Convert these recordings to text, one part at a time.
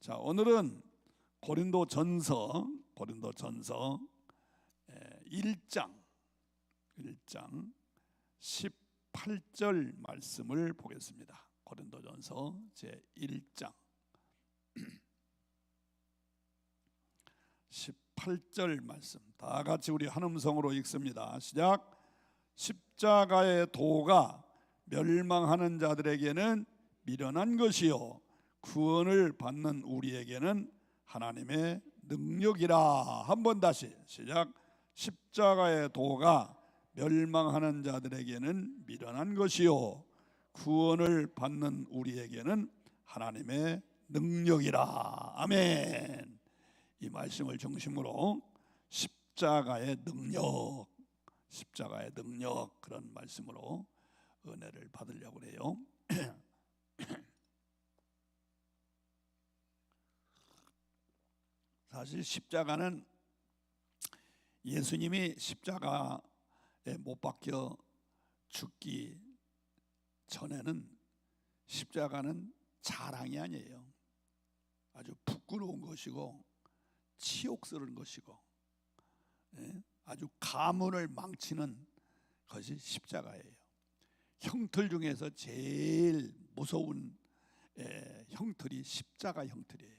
자, 오늘은 고린도전서 1장 18절 말씀을 보겠습니다. 고린도전서 제1장 18절 말씀 다 같이 우리 한 음성으로 읽습니다. 시작. 십자가의 도가 멸망하는 자들에게는 미련한 것이요 구원을 받는 우리에게는 하나님의 능력이라. 한번 다시 시작. 십자가의 도가 멸망하는 자들에게는 미련한 것이요 구원을 받는 우리에게는 하나님의 능력이라. 아멘. 이 말씀을 중심으로 십자가의 능력 그런 말씀으로 은혜를 받으려고 해요. 사실 십자가는 예수님이 십자가에 못 박혀 죽기 전에는 십자가는 자랑이 아니에요. 아주 부끄러운 것이고 치욕스러운 것이고 아주 가문을 망치는 것이 십자가예요. 형틀 중에서 제일 무서운 형틀이 십자가 형틀이에요.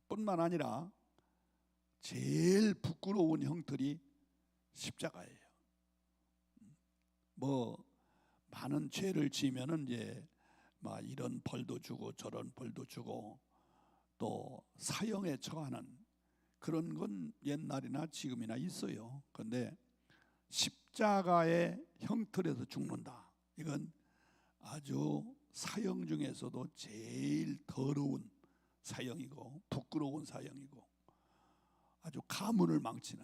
뿐만 아니라 제일 부끄러운 형틀이 십자가예요. 뭐 많은 죄를 지으면은 이제 막 이런 벌도 주고 저런 벌도 주고 또 사형에 처하는 그런 건 옛날이나 지금이나 있어요. 그런데 십자가의 형틀에서 죽는다. 이건 아주 사형 중에서도 제일 더러운 사형이고 부끄러운 사형이고 아주 가문을 망치는,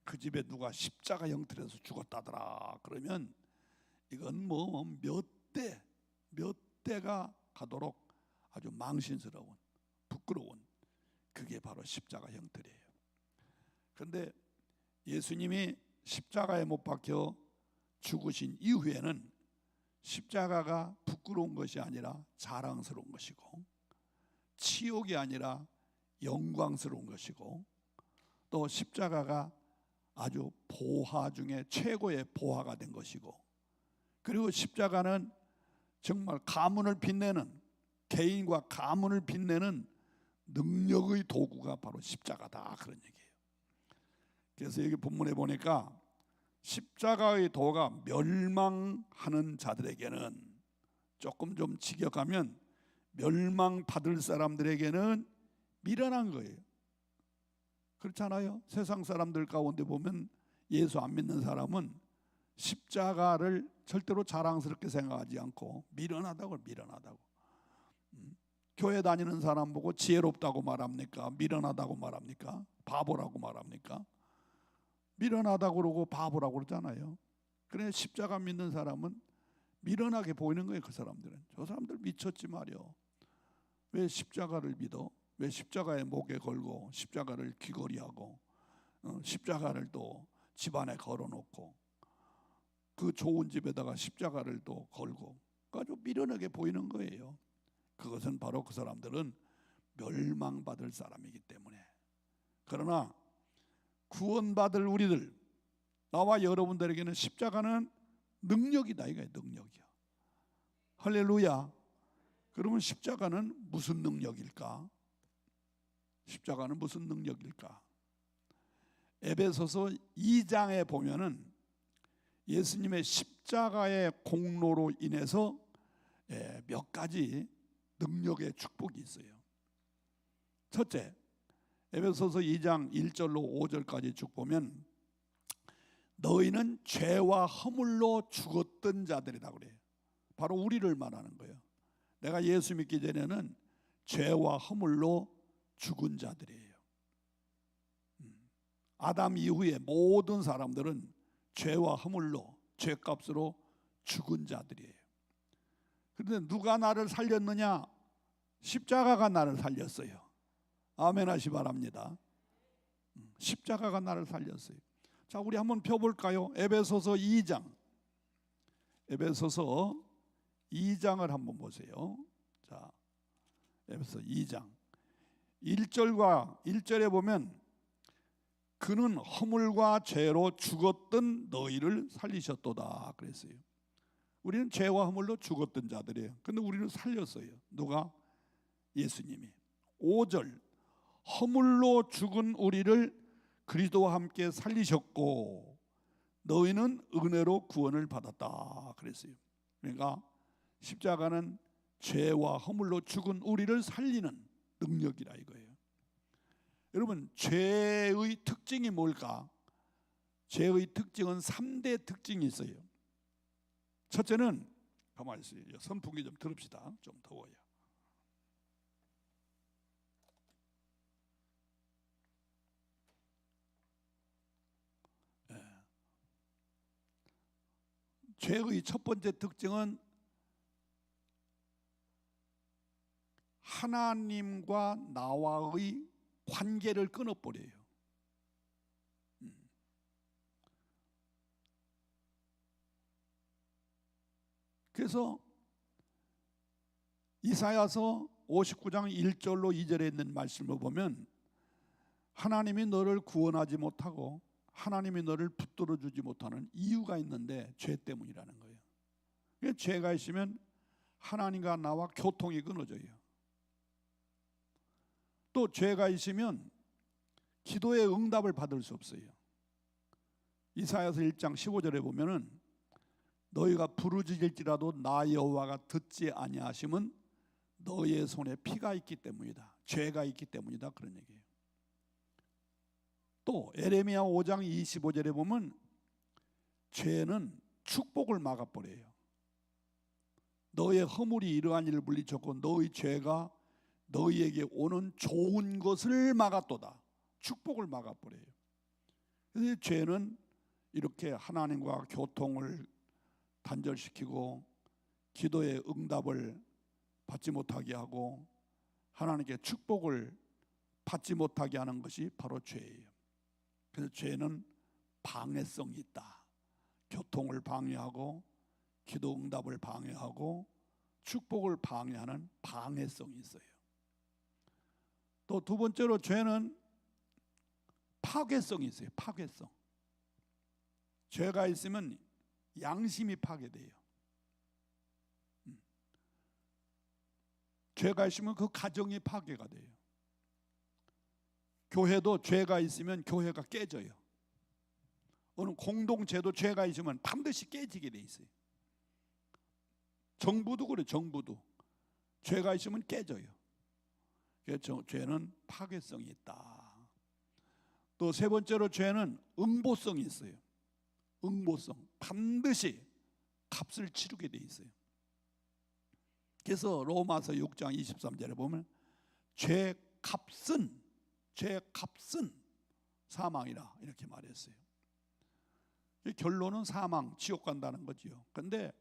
그 집에 누가 십자가 형틀에서 죽었다더라 그러면 이건 뭐 몇 대가 가도록 아주 망신스러운 부끄러운 그게 바로 십자가 형틀이에요. 그런데 예수님이 십자가에 못 박혀 죽으신 이후에는 십자가가 부끄러운 것이 아니라 자랑스러운 것이고 치욕이 아니라 영광스러운 것이고 또 십자가가 아주 보화 중에 최고의 보화가 된 것이고 그리고 십자가는 정말 가문을 빛내는 개인과 가문을 빛내는 능력의 도구가 바로 십자가다 그런 얘기예요. 그래서 여기 본문에 보니까 십자가의 도가 멸망하는 자들에게는 조금 좀 직역하면 멸망받을 사람들에게는 미련한 거예요. 그렇잖아요. 세상 사람들 가운데 보면 예수 안 믿는 사람은 십자가를 절대로 자랑스럽게 생각하지 않고 미련하다고. 교회 다니는 사람 보고 지혜롭다고 말합니까? 미련하다고 말합니까? 바보라고 말합니까? 미련하다고 그러고 바보라고 그러잖아요. 그래 십자가 믿는 사람은 미련하게 보이는 거예요. 그 사람들은. 저 사람들 미쳤지 말이요. 왜 십자가를 믿어? 왜 십자가에 목에 걸고 십자가를 귀걸이하고 십자가를 또 집안에 걸어놓고 그 좋은 집에다가 십자가를 또 걸고 아주 미련하게 보이는 거예요. 그것은 바로 그 사람들은 멸망받을 사람이기 때문에. 그러나 구원받을 우리들, 나와 여러분들에게는 십자가는 능력이다. 이거예요. 능력이야. 할렐루야. 그러면 십자가는 무슨 능력일까? 십자가는 무슨 능력일까? 에베소서 2장에 보면은 예수님의 십자가의 공로로 인해서 몇 가지 능력의 축복이 있어요. 첫째, 에베소서 2장 1절로 5절까지 쭉 보면 너희는 죄와 허물로 죽었던 자들이다 그래요. 바로 우리를 말하는 거예요. 내가 예수 믿기 전에는 죄와 허물로 죽은 자들이에요. 아담 이후에 모든 사람들은 죄와 허물로 죄값으로 죽은 자들이에요. 그런데 누가 나를 살렸느냐? 십자가가 나를 살렸어요. 아멘 하시 바랍니다. 십자가가 나를 살렸어요. 자, 우리 한번 펴볼까요? 에베소서 2장. 에베소서 2장을 한번 보세요. 자, 에베소 2장 1절과 1절에 보면 그는 허물과 죄로 죽었던 너희를 살리셨도다 그랬어요. 우리는 죄와 허물로 죽었던 자들이에요. 근데 우리를 살렸어요. 누가? 예수님이. 5절 허물로 죽은 우리를 그리스도와 함께 살리셨고 너희는 은혜로 구원을 받았다 그랬어요. 그러니까 십자가는 죄와 허물로 죽은 우리를 살리는 능력이라 이거예요. 여러분 죄의 특징이 뭘까? 죄의 특징은 3대 특징이 있어요. 첫째는 가만히 있어요. 선풍기 좀 들읍시다. 좀 더워요. 죄의 첫 번째 특징은 하나님과 나와의 관계를 끊어버려요. 그래서 이사야서 59장 1절로 2절에 있는 말씀을 보면 하나님이 너를 구원하지 못하고 하나님이 너를 붙들어 주지 못하는 이유가 있는데 죄 때문이라는 거예요. 죄가 있으면 하나님과 나와 교통이 끊어져요. 또 죄가 있으면 기도의 응답을 받을 수 없어요. 이사야서 1장 15절에 보면은 너희가 부르짖을지라도 나 여호와가 듣지 아니하심은 너희의 손에 피가 있기 때문이다. 죄가 있기 때문이다. 그런 얘기예요. 또 에레미야 5장 25절에 보면 죄는 축복을 막아버려요. 너의 허물이 이러한 일을 물리쳤고 너의 죄가 너희에게 오는 좋은 것을 막았도다. 축복을 막아버려요. 그래서 죄는 이렇게 하나님과 교통을 단절시키고 기도의 응답을 받지 못하게 하고 하나님께 축복을 받지 못하게 하는 것이 바로 죄예요. 그래서 죄는 방해성이 있다. 교통을 방해하고 기도 응답을 방해하고 축복을 방해하는 방해성이 있어요. 또 두 번째로 죄는 파괴성이 있어요. 파괴성. 죄가 있으면 양심이 파괴돼요. 죄가 있으면 그 가정이 파괴가 돼요. 교회도 죄가 있으면 교회가 깨져요. 어느 공동체도 죄가 있으면 반드시 깨지게 돼 있어요. 정부도 그래. 정부도 죄가 있으면 깨져요. 그래서 죄는 파괴성이 있다. 또 세 번째로 죄는 응보성이 있어요. 응보성. 반드시 값을 치르게 돼 있어요. 그래서 로마서 6장 23절에 보면 죄값은 사망이라 이렇게 말했어요. 결론은 사망, 지옥 간다는 거지요. 근데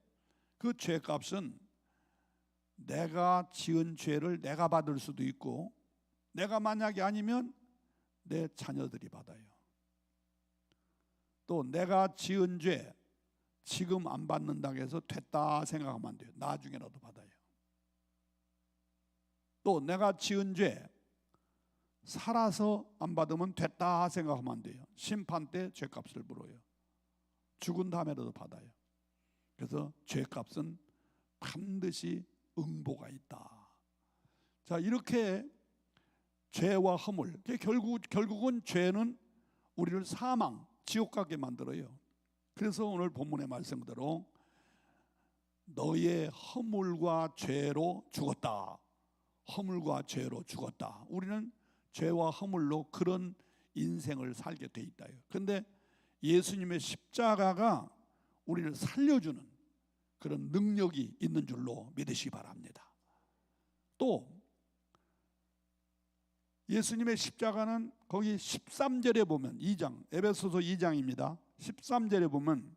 그 죄값은 내가 지은 죄를 내가 받을 수도 있고 내가 만약에 아니면 내 자녀들이 받아요. 또 내가 지은 죄 지금 안 받는다고 해서 됐다 생각하면 안 돼요. 나중에라도 받아요. 또 내가 지은 죄 살아서 안 받으면 됐다 생각하면 안 돼요. 심판 때 죄값을 물어요. 죽은 다음에라도 받아요. 그래서 죄값은 반드시 응보가 있다. 자, 이렇게 죄와 허물, 결국은 죄는 우리를 사망, 지옥 가게 만들어요. 그래서 오늘 본문의 말씀대로 너의 허물과 죄로 죽었다. 허물과 죄로 죽었다. 우리는 죄와 허물로 그런 인생을 살게 돼 있다. 그런데 예수님의 십자가가 우리를 살려주는 그런 능력이 있는 줄로 믿으시기 바랍니다. 또 예수님의 십자가는 거기 13절에 보면 2장 에베소서 2장입니다. 13절에 보면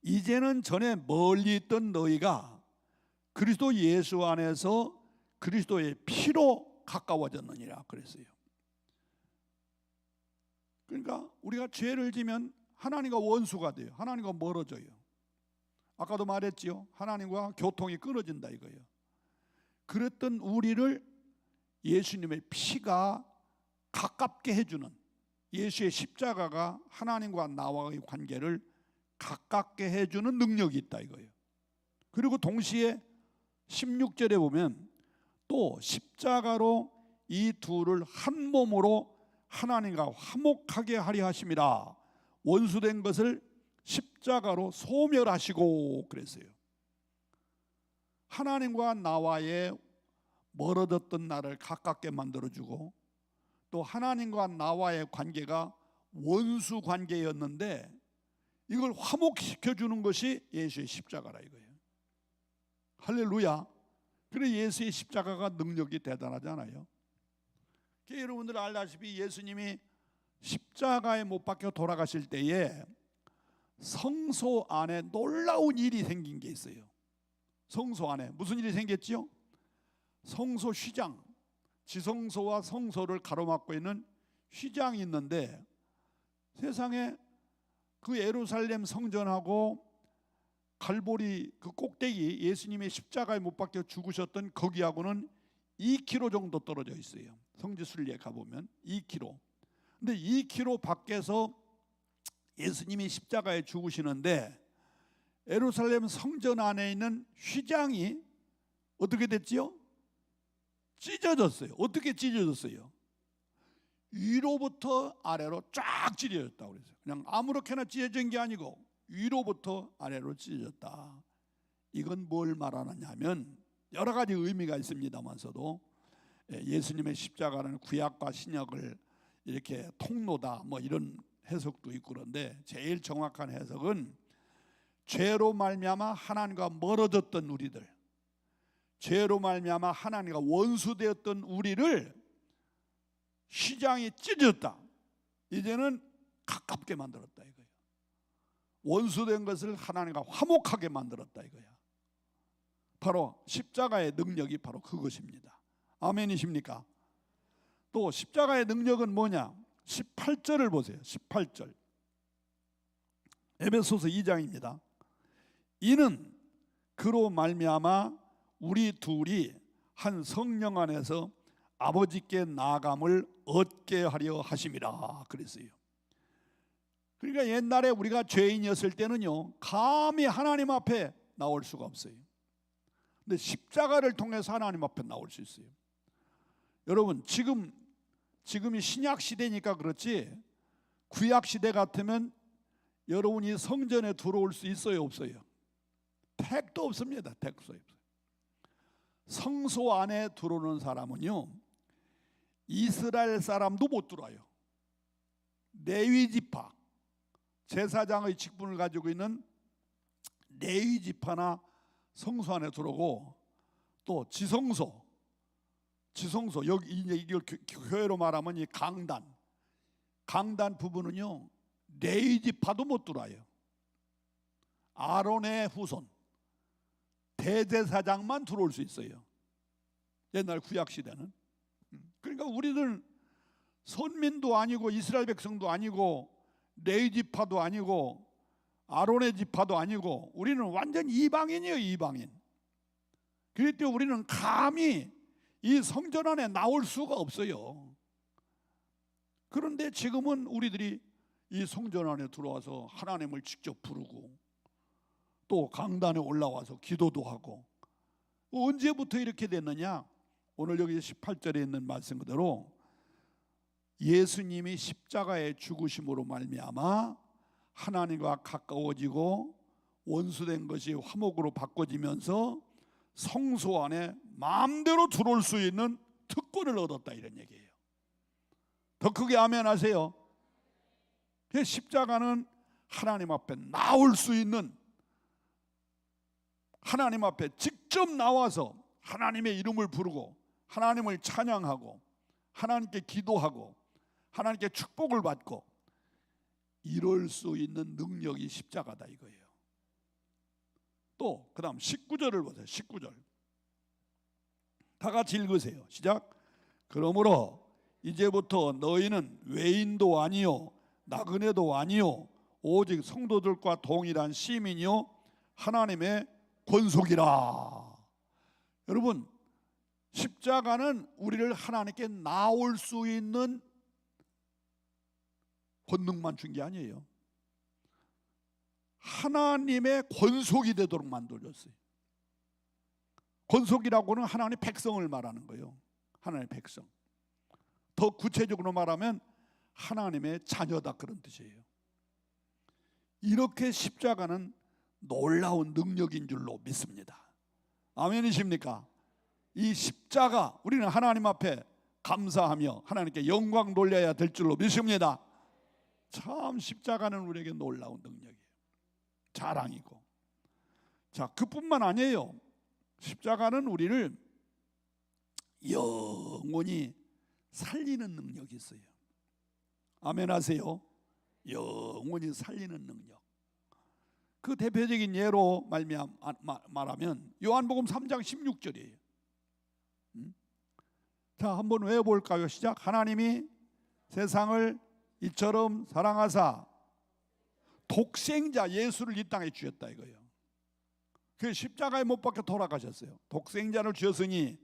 이제는 전에 멀리 있던 너희가 그리스도 예수 안에서 그리스도의 피로 가까워졌느니라 그랬어요. 그러니까 우리가 죄를 지면 하나님과 원수가 돼요. 하나님과 멀어져요. 아까도 말했지요. 하나님과 교통이 끊어진다 이거예요. 그랬던 우리를 예수님의 피가 가깝게 해주는, 예수의 십자가가 하나님과 나와의 관계를 가깝게 해주는 능력이 있다 이거예요. 그리고 동시에 16절에 보면 또 십자가로 이 둘을 한 몸으로 하나님과 화목하게 하려 하심이라, 원수된 것을 십자가로 소멸하시고 그랬어요. 하나님과 나와의 멀어졌던 나를 가깝게 만들어주고, 또 하나님과 나와의 관계가 원수 관계였는데 이걸 화목시켜주는 것이 예수의 십자가라 이거예요. 할렐루야. 그래 예수의 십자가가 능력이 대단하잖아요. 여러분들 알다시피 예수님이 십자가에 못 박혀 돌아가실 때에 성소 안에 놀라운 일이 생긴 게 있어요. 성소 안에 무슨 일이 생겼지요? 성소 휘장, 지성소와 성소를 가로막고 있는 휘장이 있는데, 세상에 그 예루살렘 성전하고 갈보리 그 꼭대기, 예수님의 십자가에 못 박혀 죽으셨던 거기하고는 2km 정도 떨어져 있어요. 성지순례에 가보면 2km. 근데 2km 밖에서 예수님이 십자가에 죽으시는데 예루살렘 성전 안에 있는 휘장이 어떻게 됐지요? 찢어졌어요. 어떻게 찢어졌어요? 위로부터 아래로 쫙 찢어졌다고 그랬어요. 그냥 아무렇게나 찢어진 게 아니고 위로부터 아래로 찢어졌다. 이건 뭘 말하느냐면 여러 가지 의미가 있습니다만서도 예수님의 십자가는 구약과 신약을 이렇게 통로다 뭐 이런 해석도 있고, 그런데 제일 정확한 해석은 죄로 말미암아 하나님과 멀어졌던 우리들, 죄로 말미암아 하나님과 원수되었던 우리를 휘장이 찢어졌다. 이제는 가깝게 만들었다 이거예요. 원수된 것을 하나님과 화목하게 만들었다 이거야. 바로 십자가의 능력이 바로 그것입니다. 아멘이십니까? 또 십자가의 능력은 뭐냐? 18절을 보세요. 18절 에베소서 2장입니다. 이는 그로 말미암아 우리 둘이 한 성령 안에서 아버지께 나아감을 얻게 하려 하심이라 그랬어요. 그러니까 옛날에 우리가 죄인이었을 때는요, 감히 하나님 앞에 나올 수가 없어요. 근데 십자가를 통해서 하나님 앞에 나올 수 있어요. 여러분 지금이 신약 시대니까 그렇지, 구약 시대 같으면 여러분이 성전에 들어올 수 있어요, 없어요? 택도 없습니다. 택도 없어요. 성소 안에 들어오는 사람은요, 이스라엘 사람도 못 들어와요. 레위 지파, 제사장의 직분을 가지고 있는 레위 지파나 성소 안에 들어오고, 또 지성소 여기 이걸 교회로 말하면 이 강단 부분은요 레위 지파도 못 들어와요. 아론의 후손 대제사장만 들어올 수 있어요. 옛날 구약 시대는. 그러니까 우리들 선민도 아니고 이스라엘 백성도 아니고 레위 지파도 아니고 아론의 지파도 아니고 우리는 완전 이방인이에요. 이방인. 그럴 때 우리는 감히 이 성전 안에 나올 수가 없어요. 그런데 지금은 우리들이 이 성전 안에 들어와서 하나님을 직접 부르고 또 강단에 올라와서 기도도 하고. 언제부터 이렇게 됐느냐? 오늘 여기 18절에 있는 말씀 그대로 예수님이 십자가에 죽으심으로 말미암아 하나님과 가까워지고 원수된 것이 화목으로 바꿔지면서 성소 안에 마음대로 들어올 수 있는 특권을 얻었다, 이런 얘기예요. 더 크게 아멘 하세요. 십자가는 하나님 앞에 나올 수 있는, 하나님 앞에 직접 나와서 하나님의 이름을 부르고 하나님을 찬양하고 하나님께 기도하고 하나님께 축복을 받고 이럴 수 있는 능력이 십자가다 이거예요. 또 그 다음 19절을 보세요. 19절 다 같이 읽으세요. 시작. 그러므로 이제부터 너희는 외인도 아니요 나그네도 아니요 오직 성도들과 동일한 시민이요 하나님의 권속이라. 여러분, 십자가는 우리를 하나님께 나올 수 있는 권능만 준 게 아니에요. 하나님의 권속이 되도록 만들어줬어요. 권속이라고는 하나님의 백성을 말하는 거예요. 하나님의 백성. 더 구체적으로 말하면 하나님의 자녀다, 그런 뜻이에요. 이렇게 십자가는 놀라운 능력인 줄로 믿습니다. 아멘이십니까? 이 십자가, 우리는 하나님 앞에 감사하며 하나님께 영광 돌려야 될 줄로 믿습니다. 참 십자가는 우리에게 놀라운 능력이에요. 자랑이고. 자, 그뿐만 아니에요. 십자가는 우리를 영원히 살리는 능력이 있어요. 아멘 하세요. 영원히 살리는 능력. 그 대표적인 예로 말하면 요한복음 3장 16절이에요. 자, 한번 외워볼까요? 시작. 하나님이 세상을 이처럼 사랑하사 독생자 예수를 이 땅에 주셨다 이거예요. 그 십자가에 못 박혀 돌아가셨어요. 독생자를 주셨으니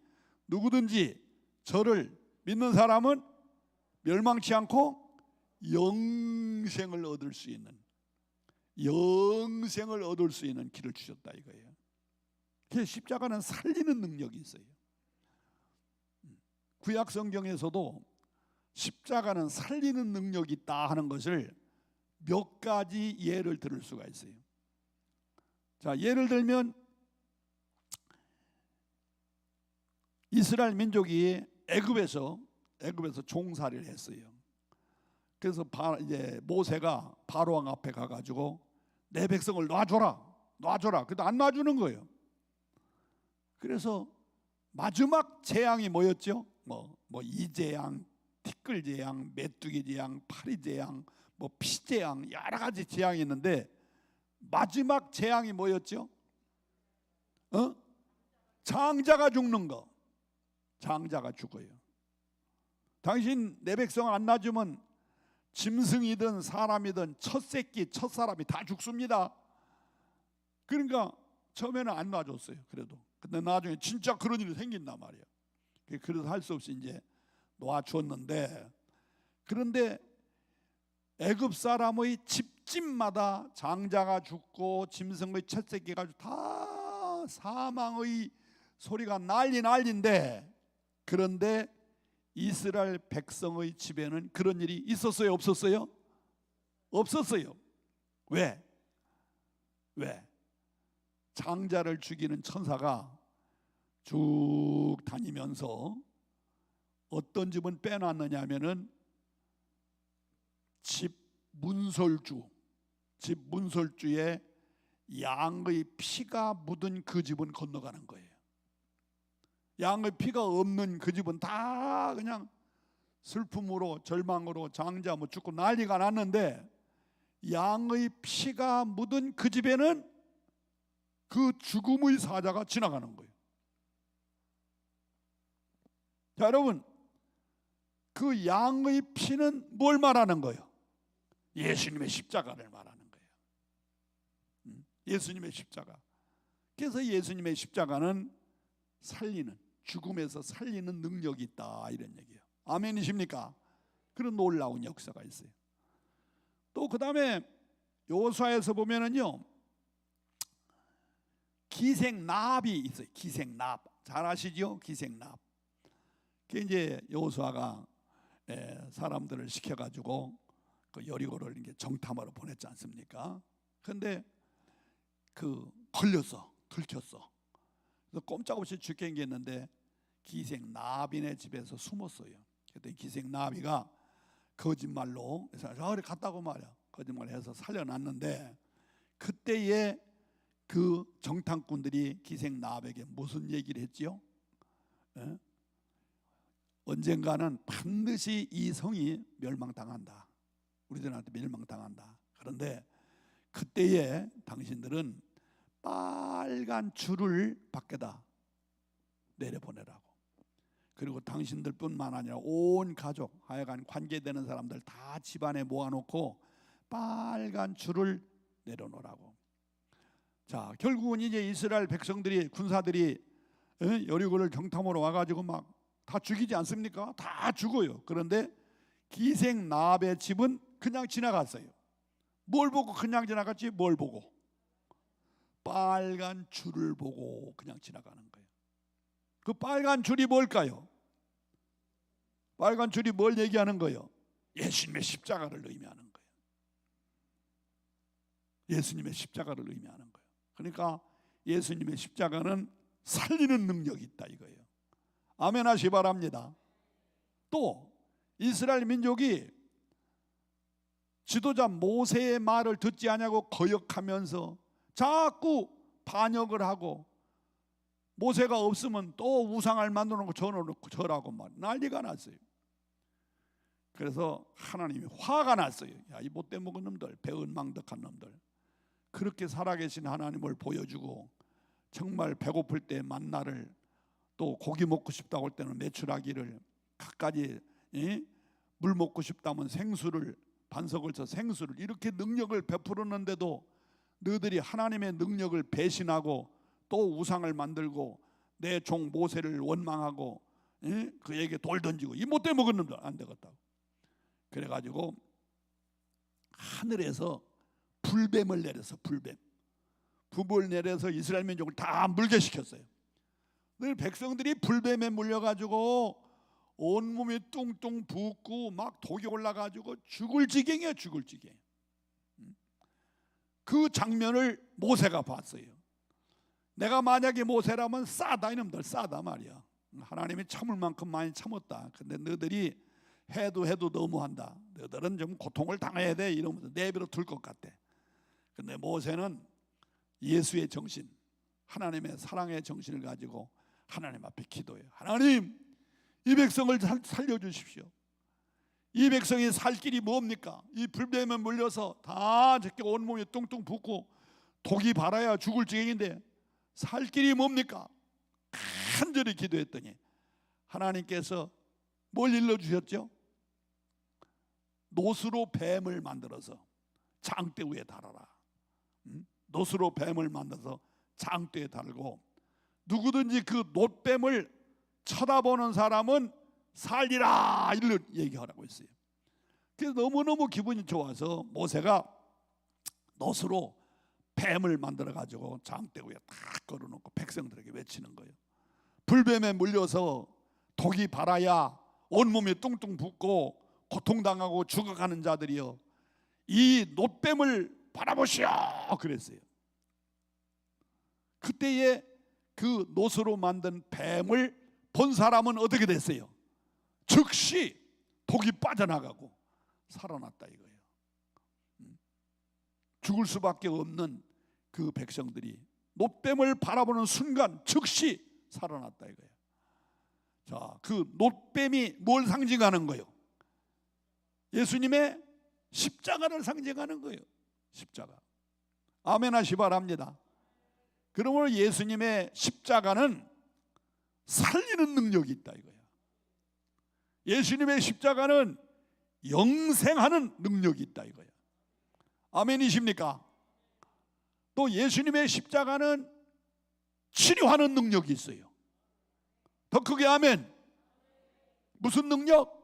누구든지 저를 믿는 사람은 멸망치 않고 영생을 얻을 수 있는 길을 주셨다 이거예요. 그 십자가는 살리는 능력이 있어요. 구약 성경에서도 십자가는 살리는 능력이 있다 하는 것을 몇 가지 예를 들을 수가 있어요. 자, 예를 들면 이스라엘 민족이 애굽에서 종살이를 했어요. 그래서 이제 모세가 바로왕 앞에 가가지고 내 백성을 놔줘라. 근데 안 놔주는 거예요. 그래서 마지막 재앙이 뭐였죠? 뭐 이재앙, 티끌재앙, 메뚜기재앙, 파리재앙, 뭐 피재앙, 여러 가지 재앙이 있는데 마지막 재앙이 뭐였죠? 장자가 죽는 거. 장자가 죽어요. 당신 내 백성 안 놔주면 짐승이든 사람이든 첫 새끼, 첫 사람이 다 죽습니다. 그러니까 처음에는 안 놔줬어요. 그래도. 근데 나중에 진짜 그런 일이 생긴단 말이에요. 그래서 할 수 없이 이제 놓아주었는데, 그런데 애굽 사람의 집집마다 장자가 죽고 짐승의 첫 새끼가 다 사망의 소리가 난리인데, 그런데 이스라엘 백성의 집에는 그런 일이 있었어요? 없었어요? 없었어요. 왜? 장자를 죽이는 천사가 쭉 다니면서 어떤 집은 빼놨느냐 하면은 집 문설주에 양의 피가 묻은 그 집은 건너가는 거예요. 양의 피가 없는 그 집은 다 그냥 슬픔으로 절망으로 장자 뭐 죽고 난리가 났는데, 양의 피가 묻은 그 집에는 그 죽음의 사자가 지나가는 거예요. 자, 여러분, 그 양의 피는 뭘 말하는 거예요? 예수님의 십자가를 말하는 거예요. 예수님의 십자가. 그래서 예수님의 십자가는 죽음에서 살리는 능력이 있다, 이런 얘기예요. 아멘이십니까? 그런 놀라운 역사가 있어요. 또 그 다음에 여호수아에서 보면은요, 기생납이 있어요. 기생납 잘 아시죠? 기생납. 그 이제 여호수아가 사람들을 시켜가지고 그 여리고를 이제 정탐하러 보냈지 않습니까? 그런데 들켰어. 그래서 꼼짝없이 죽겠는데 기생나비네 집에서 숨었어요. 그랬더니 기생나비가 거짓말로 저리 갔다고 말이야. 거짓말해서 살려놨는데, 그때에 그 정탐꾼들이 기생나비에게 무슨 얘기를 했지요? 언젠가는 반드시 이 성이 멸망당한다. 우리들한테 멸망당한다. 그런데 그때에 당신들은 빨간 줄을 밖에다 내려보내라고. 그리고 당신들뿐만 아니라 온 가족, 하여간 관계되는 사람들 다 집안에 모아놓고 빨간 줄을 내려놓으라고. 자, 결국은 이제 이스라엘 백성들이, 군사들이 여리고를 정탐으로 와가지고 막 다 죽이지 않습니까? 다 죽어요. 그런데 기생 라합의 집은 그냥 지나갔어요. 뭘 보고 그냥 지나갔지? 뭘 보고? 빨간 줄을 보고 그냥 지나가는 거예요. 그 빨간 줄이 뭘까요? 빨간 줄이 뭘 얘기하는 거예요? 예수님의 십자가를 의미하는 거예요. 예수님의 십자가를 의미하는 거예요. 그러니까 예수님의 십자가는 살리는 능력이 있다 이거예요. 아멘 하시 바랍니다. 또 이스라엘 민족이 지도자 모세의 말을 듣지 않냐고 거역하면서 자꾸 반역을 하고, 모세가 없으면 또 우상을 만들어 놓고 전어놓고 절하고 말 난리가 났어요. 그래서 하나님이 화가 났어요. 야, 이 못돼 먹은 놈들, 배은망덕한 놈들. 그렇게 살아계신 하나님을 보여주고, 정말 배고플 때 만나를, 또 고기 먹고 싶다고 할 때는 메추라기를, 갖가지 물 먹고 싶다면 생수를, 반석을 쳐 생수를, 이렇게 능력을 베풀었는데도 너희들이 하나님의 능력을 배신하고 또 우상을 만들고 내 종 모세를 원망하고 그에게 돌 던지고, 이 못돼 먹은 놈들 안 되겠다고. 그래가지고 하늘에서 불뱀을 내려서, 불을 내려서 이스라엘 민족을 다 물게 시켰어요. 늘 백성들이 불뱀에 물려가지고 온몸이 뚱뚱 붓고 막 독이 올라가지고 죽을 지경이에요. 죽을 지경. 그 장면을 모세가 봤어요. 내가 만약에 모세라면 싸다, 이놈들 싸다 말이야. 하나님이 참을 만큼 많이 참았다. 근데 너희들이 해도 너무한다. 너희들은 좀 고통을 당해야 돼 이러면서 내버려 둘 것 같아. 근데 모세는 예수의 정신, 하나님의 사랑의 정신을 가지고 하나님 앞에 기도해요. 하나님, 이 백성을 살려주십시오. 이 백성이 살 길이 뭡니까? 이 불뱀에 물려서 다 저렇게 온몸이 뚱뚱 붓고 독이 발아야 죽을 지경인데 살 길이 뭡니까? 간절히 기도했더니 하나님께서 뭘 일러주셨죠? 노수로 뱀을 만들어서 장대 위에 달아라. 노수로 뱀을 만들어서 장대에 달고, 누구든지 그 놋뱀을 쳐다보는 사람은 살리라, 이를 얘기하라고 했어요. 그래서 너무너무 기분이 좋아서 모세가 놋으로 뱀을 만들어 가지고 장대 위에 탁 걸어놓고 백성들에게 외치는 거예요. 불뱀에 물려서 독이 발아야 온몸이 뚱뚱 붓고 고통당하고 죽어가는 자들이여, 이 놋뱀을 바라보시오, 그랬어요. 그때에 그 놋으로 만든 뱀을 본 사람은 어떻게 됐어요? 즉시 독이 빠져나가고 살아났다 이거예요. 죽을 수밖에 없는 그 백성들이 놋뱀을 바라보는 순간 즉시 살아났다 이거예요. 자, 그 놋뱀이 뭘 상징하는 거예요? 예수님의 십자가를 상징하는 거예요. 십자가. 아멘 하시 바랍니다. 그러므로 예수님의 십자가는 살리는 능력이 있다 이거예요. 예수님의 십자가는 영생하는 능력이 있다 이거예요. 아멘이십니까? 또 예수님의 십자가는 치료하는 능력이 있어요. 더 크게 아멘. 무슨 능력?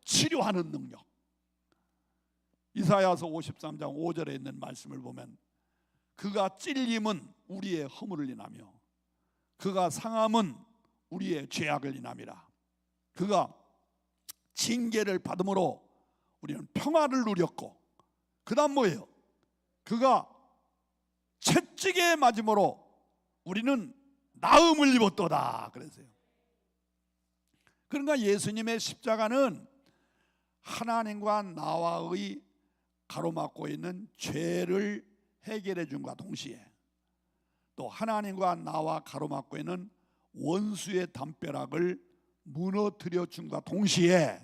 치료하는 능력. 이사야서 53장 5절에 있는 말씀을 보면, 그가 찔림은 우리의 허물을 인하며 그가 상함은 우리의 죄악을 인함이라. 그가 징계를 받음으로 우리는 평화를 누렸고, 그 다음 뭐예요? 그가 채찍에 맞음으로 우리는 나음을 입었도다 그랬어요. 그러니까 예수님의 십자가는 하나님과 나와의 가로막고 있는 죄를 해결해 준과 동시에, 또 하나님과 나와 가로막고 있는 원수의 담벼락을 무너뜨려 준과 동시에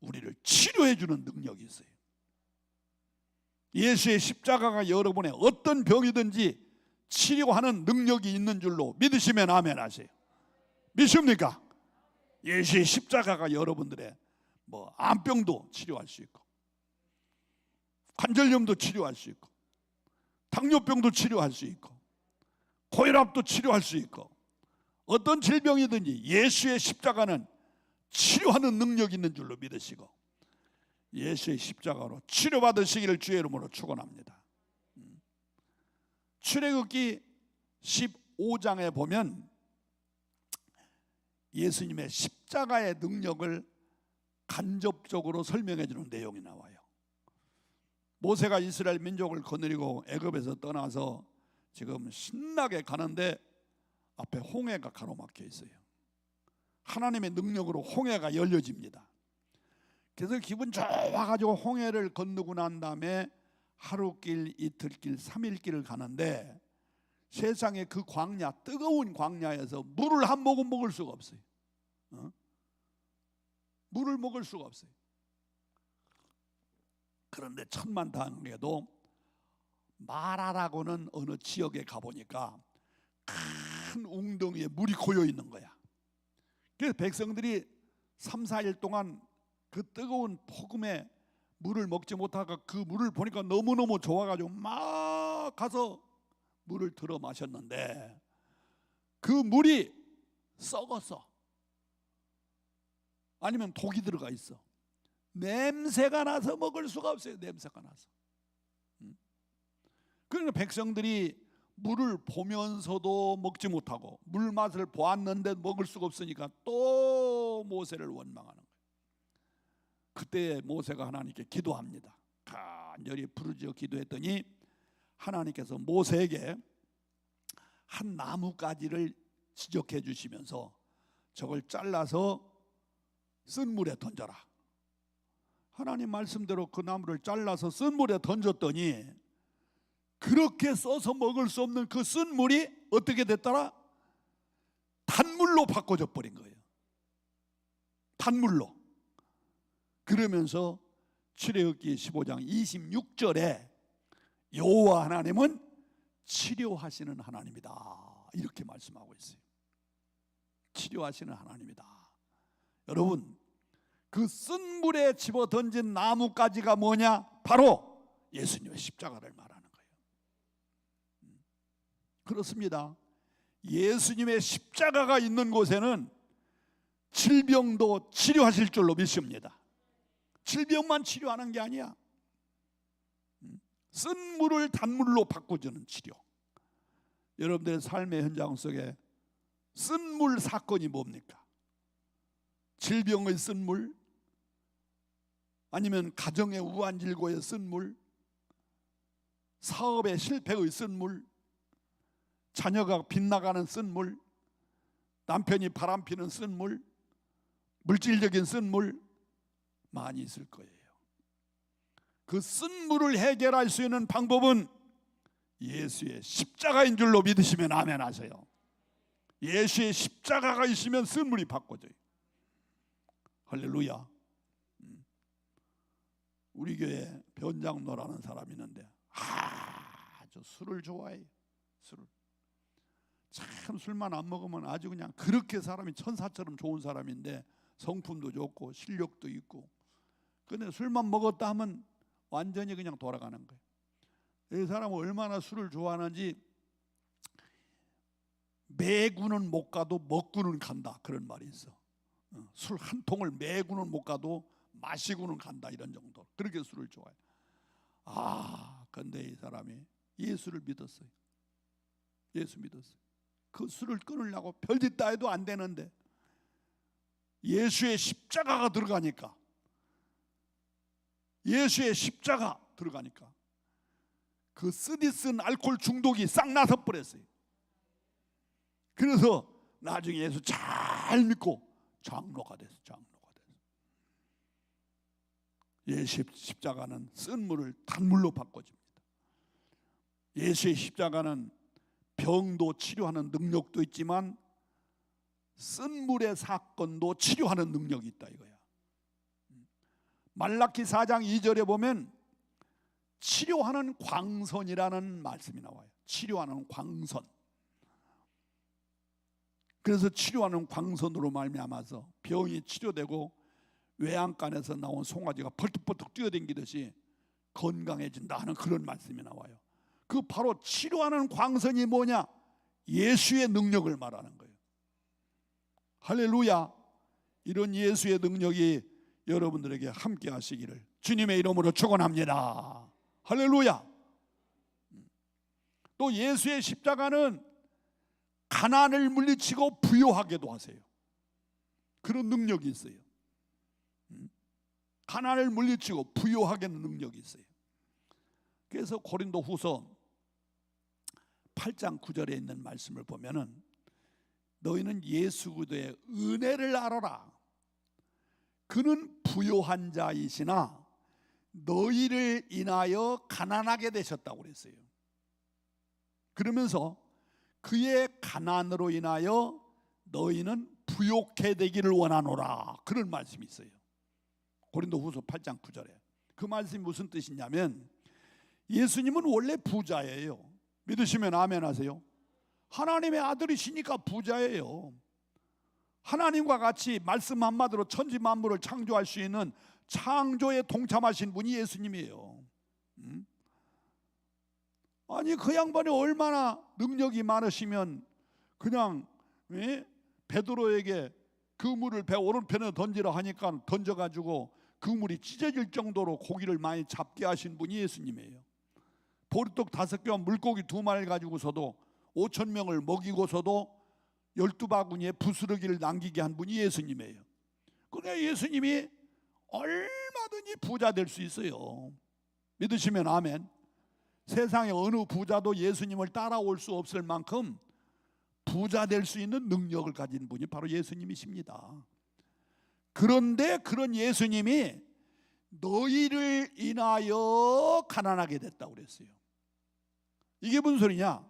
우리를 치료해 주는 능력이 있어요. 예수의 십자가가 여러분의 어떤 병이든지 치료하는 능력이 있는 줄로 믿으시면 아멘 하세요. 믿습니까? 예수의 십자가가 여러분들의 암병도 치료할 수 있고, 관절염도 치료할 수 있고, 당뇨병도 치료할 수 있고, 고혈압도 치료할 수 있고, 어떤 질병이든지 예수의 십자가는 치료하는 능력이 있는 줄로 믿으시고 예수의 십자가로 치료받으시기를 주의 이름으로 축원합니다. 출애굽기 15장에 보면 예수님의 십자가의 능력을 간접적으로 설명해 주는 내용이 나와요. 모세가 이스라엘 민족을 거느리고 애굽에서 떠나서 지금 신나게 가는데 앞에 홍해가 가로막혀 있어요. 하나님의 능력으로 홍해가 열려집니다. 그래서 기분 좋아가지고 홍해를 건너고 난 다음에 하루길, 이틀길, 3일길을 가는데 세상에 그 광야, 뜨거운 광야에서 물을 한 모금 먹을 수가 없어요. 물을 먹을 수가 없어요. 그런데 천만다행에도 마라라고는 어느 지역에 가보니까 큰 웅덩이에 물이 고여 있는 거야. 그래서 백성들이 3, 4일 동안 그 뜨거운 폭음에 물을 먹지 못하고 그 물을 보니까 너무너무 좋아가지고 막 가서 물을 들어 마셨는데 그 물이 썩었어. 아니면 독이 들어가 있어. 냄새가 나서 먹을 수가 없어요. 냄새가 나서. 그러니까 백성들이 물을 보면서도 먹지 못하고 물 맛을 보았는데 먹을 수가 없으니까 또 모세를 원망하는 거예요. 그때 모세가 하나님께 기도합니다. 간절히 부르짖어 기도했더니 하나님께서 모세에게 한 나뭇가지를 지적해 주시면서 저걸 잘라서 쓴 물에 던져라. 하나님 말씀대로 그 나무를 잘라서 쓴 물에 던졌더니 그렇게 써서 먹을 수 없는 그 쓴 물이 어떻게 됐더라? 단물로 바꿔져 버린 거예요. 단물로. 그러면서 출애굽기 15장 26절에 여호와 하나님은 치료하시는 하나님이다 이렇게 말씀하고 있어요. 치료하시는 하나님이다. 여러분, 그 쓴 물에 집어 던진 나뭇가지가 뭐냐? 바로 예수님의 십자가를 말하는 거예요. 그렇습니다. 예수님의 십자가가 있는 곳에는 질병도 치료하실 줄로 믿습니다. 질병만 치료하는 게 아니야. 쓴 물을 단물로 바꿔주는 치료. 여러분들의 삶의 현장 속에 쓴 물 사건이 뭡니까? 질병의 쓴 물, 아니면 가정의 우환질고의 쓴 물, 사업의 실패의 쓴 물, 자녀가 빗나가는 쓴 물, 남편이 바람피는 쓴 물, 물질적인 쓴 물 많이 있을 거예요. 그 쓴 물을 해결할 수 있는 방법은 예수의 십자가인 줄로 믿으시면 아멘 하세요. 예수의 십자가가 있으면 쓴 물이 바꿔져요. 할렐루야. 우리 교회 변장로라는 사람이 있는데 아주 술을 좋아해요. 술을. 참 술만 안 먹으면 아주 그냥 그렇게 사람이 천사처럼 좋은 사람인데 성품도 좋고 실력도 있고, 근데 술만 먹었다 하면 완전히 그냥 돌아가는 거예요. 이 사람은 얼마나 술을 좋아하는지 매구는 못 가도 먹고는 간다 그런 말이 있어. 술 한 통을 매구는 못 가도 마시고는 간다 이런 정도. 그렇게 술을 좋아해. 근데 이 사람이 예수를 믿었어요. 예수 믿었어요. 그 술을 끊으려고 별짓 다 해도 안 되는데 예수의 십자가가 들어가니까, 예수의 십자가 들어가니까 그 쓰디쓴 알코올 중독이 싹 나서 버렸어요. 그래서 나중에 예수 잘 믿고 장로가 됐어요. 장로가 됐어요. 예수의 십자가는 쓴 물을 단물로 바꿔줍니다. 예수의 십자가는 병도 치료하는 능력도 있지만 쓴 물의 사건도 치료하는 능력이 있다 이거야. 말라키 4장 2절에 보면 치료하는 광선이라는 말씀이 나와요. 치료하는 광선. 그래서 치료하는 광선으로 말미암아서 병이 치료되고 외양간에서 나온 송아지가 벌떡벌떡 뛰어다니듯이 건강해진다 하는 그런 말씀이 나와요. 그 바로 치료하는 광선이 뭐냐? 예수의 능력을 말하는 거예요. 할렐루야. 이런 예수의 능력이 여러분들에게 함께 하시기를 주님의 이름으로 축원합니다. 할렐루야. 또 예수의 십자가는 가난을 물리치고 부요하게도 하세요. 그런 능력이 있어요. 가난을 물리치고 부요하게 하는 능력이 있어요. 그래서 고린도후서 8장 9절에 있는 말씀을 보면은 너희는 예수 그리스도의 은혜를 알아라. 그는 부요한 자이시나 너희를 인하여 가난하게 되셨다고 그랬어요. 그러면서 그의 가난으로 인하여 너희는 부요케 되기를 원하노라. 그런 말씀이 있어요. 고린도후서 8장 9절에. 그 말씀이 무슨 뜻이냐면 예수님은 원래 부자예요. 믿으시면 아멘 하세요. 하나님의 아들이시니까 부자예요. 하나님과 같이 말씀 한마디로 천지 만물을 창조할 수 있는 창조에 동참하신 분이 예수님이에요. 아니 그 양반이 얼마나 능력이 많으시면 그냥 베드로에게 그물을 배 오른편에 던지라 하니까 던져가지고 그물이 찢어질 정도로 고기를 많이 잡게 하신 분이 예수님이에요. 보리떡 5개와 물고기 2마리 가지고서도 5,000명을 먹이고서도 12바구니에 부스러기를 남기게 한 분이 예수님이에요. 그러니까 예수님이 얼마든지 부자 될 수 있어요. 믿으시면 아멘. 세상에 어느 부자도 예수님을 따라올 수 없을 만큼 부자 될 수 있는 능력을 가진 분이 바로 예수님이십니다. 그런데 그런 예수님이 너희를 인하여 가난하게 됐다고 그랬어요. 이게 무슨 소리냐?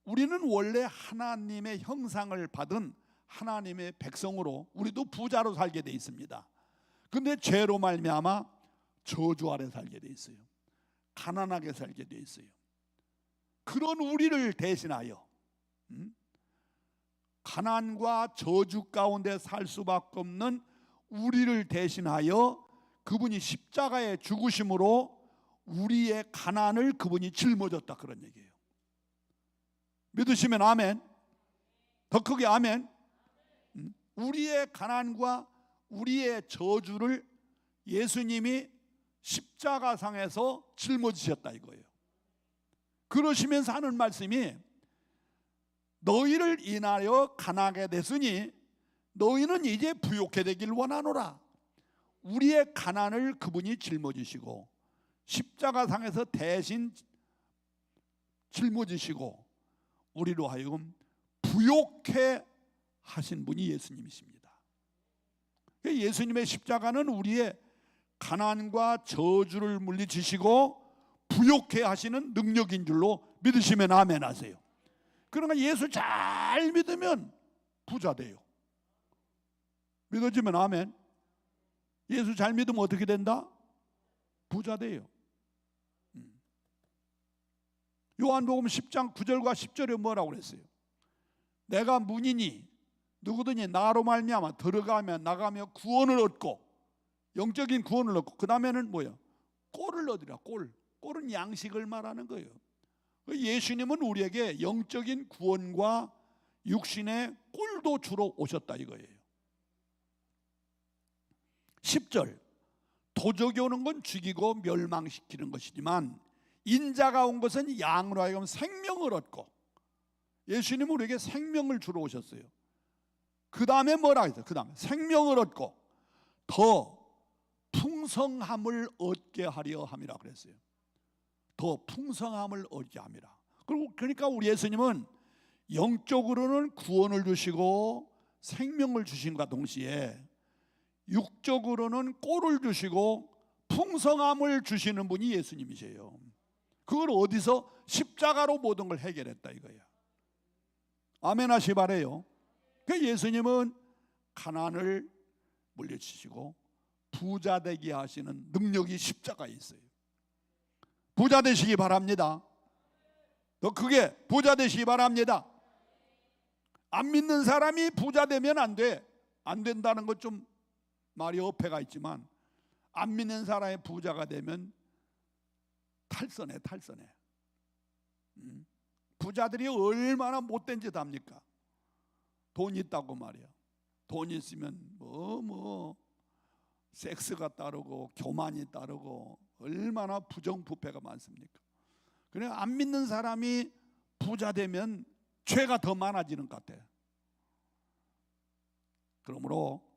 우리는 원래 하나님의 형상을 받은 하나님의 백성으로 우리도 부자로 살게 돼 있습니다. 근데 죄로 말미암아 저주 아래 살게 돼 있어요. 가난하게 살게 돼 있어요. 그런 우리를 대신하여 가난과 저주 가운데 살 수밖에 없는 우리를 대신하여 그분이 십자가에 죽으심으로 우리의 가난을 그분이 짊어졌다, 그런 얘기예요. 믿으시면 아멘. 더 크게 아멘. 우리의 가난과 우리의 저주를 예수님이 십자가상에서 짊어지셨다 이거예요. 그러시면서 하는 말씀이 너희를 인하여 가난하게 됐으니 너희는 이제 부요케 되길 원하노라. 우리의 가난을 그분이 짊어지시고 십자가상에서 대신 짊어지시고 우리로 하여금 부요케 하신 분이 예수님이십니다. 예수님의 십자가는 우리의 가난과 저주를 물리치시고 부요케 하시는 능력인 줄로 믿으시면 아멘 하세요. 그러니까 예수 잘 믿으면 부자 돼요. 믿어지면 아멘. 예수 잘 믿으면 어떻게 된다? 부자 돼요. 요한복음 10장 9절과 10절에 뭐라고 그랬어요? 내가 문이니 누구든지 나로 말미암아 들어가며 나가며 구원을 얻고, 영적인 구원을 얻고, 그 다음에는 뭐예요? 꼴을 얻으라. 꼴은 양식을 말하는 거예요. 예수님은 우리에게 영적인 구원과 육신의 꼴도 주러 오셨다 이거예요. 10절 도적이 오는 건 죽이고 멸망시키는 것이지만 인자가 온 것은 양으로 하여금 생명을 얻고, 예수님은 우리에게 생명을 주러 오셨어요. 그 다음에 뭐라 했어요? 그 다음에 생명을 얻고 더 풍성함을 얻게 하려 함이라 그랬어요. 더 풍성함을 얻게 함이라. 그러니까 우리 예수님은 영적으로는 구원을 주시고 생명을 주신과 동시에 육적으로는 꼴을 주시고 풍성함을 주시는 분이 예수님이세요. 그걸 어디서? 십자가로 모든 걸 해결했다 이거야. 아멘 하시 바래요. 그 예수님은 가난을 물리치시고 부자 되게 하시는 능력이 십자가에 있어요. 부자 되시기 바랍니다. 더 크게 부자 되시기 바랍니다. 안 믿는 사람이 부자 되면 안 돼. 안 된다는 것 좀 말이 어폐가 있지만 안 믿는 사람이 부자가 되면 탈선해. 부자들이 얼마나 못된 짓 합니까? 돈 있다고 말이야. 돈 있으면 섹스가 따르고 교만이 따르고 얼마나 부정부패가 많습니까? 그냥 안 믿는 사람이 부자 되면 죄가 더 많아지는 것 같아요. 그러므로